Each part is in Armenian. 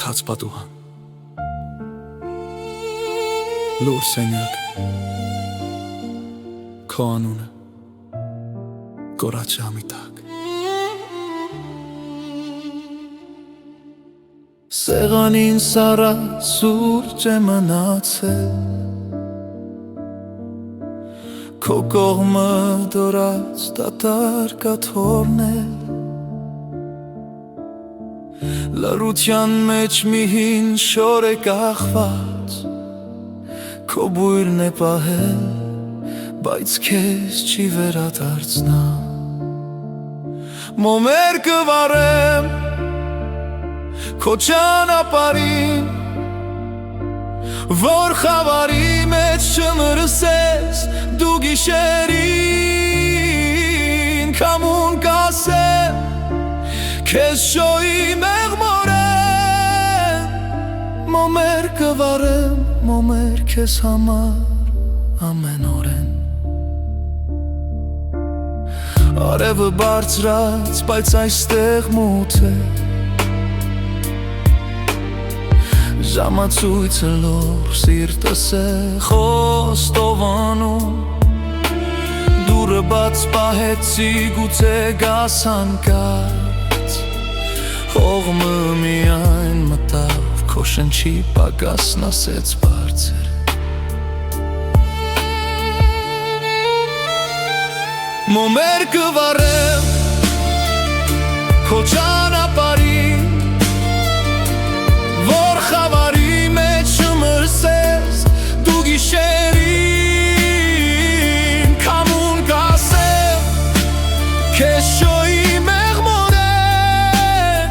Թաց պատուհան, լուր սենյակ, քո անունը կորած ժամի տակ։ Սեղանին սառա սուրճ է մնացել, քո կողմը դորած դատարկ աթոռն է, լռության մեջ մի հին շոր է կախված, քո բույրն է պահել, բայց քեզ չի վերադարձնա։ Մոմեր կվարեմ քո ճանապարհին, որ խավարի մեջ չմրսես դու գիշերին, կամուն կասեմ քեզ շոյի մեղմորեմ, մոմեր կվարեմ, մոմեր քեզ համար ամեն օրեն։ Արևը բարձրաց, բայց այստեղ մութ է, ժամացույցը լոր, սիրտս է խոստովանում, դուրը բաց պահեցի, գուցե գաս հանկարծ, հողմը միայն մտավ, քո շնչի պակասն ասեց բարձր։ Մոմեր կվարեմ քո ճանապարհին, որ խավարի մեջ չմրսես դու գիշերին, կամուն կասեմ քեզ շոյի մեղմորեմ,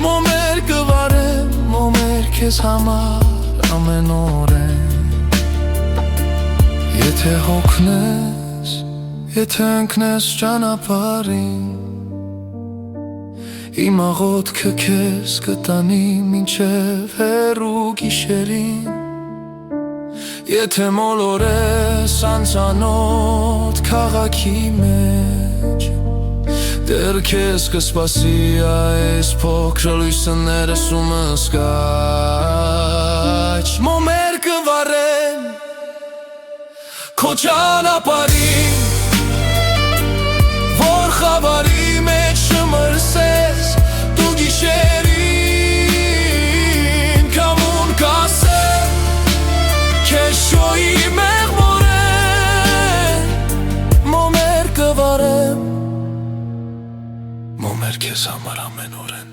մոմեր կվարեմ, մոմեր քեզ համար ամեն օրեն։ Եթե հոգնես, եթե ընկնես ճանապարհին, իմ աղոթքը քեզ կտանի մինչև հեռու գիշերին, եթե մոլորես անծանոթ քաղաքի մեջ, դեռ քեզ կսպասի այս փոքր լույսը ներսումս կաչ, մոմեր կվարեմ քո ճանապարհին, որ խավարի մեջ չմրսես դու գիշերին, կամուն կասեմ քեզ շոյի մեղմորեմ, մոմեր կվարեմ, մոմեր քեզ համար ամեն օրեն։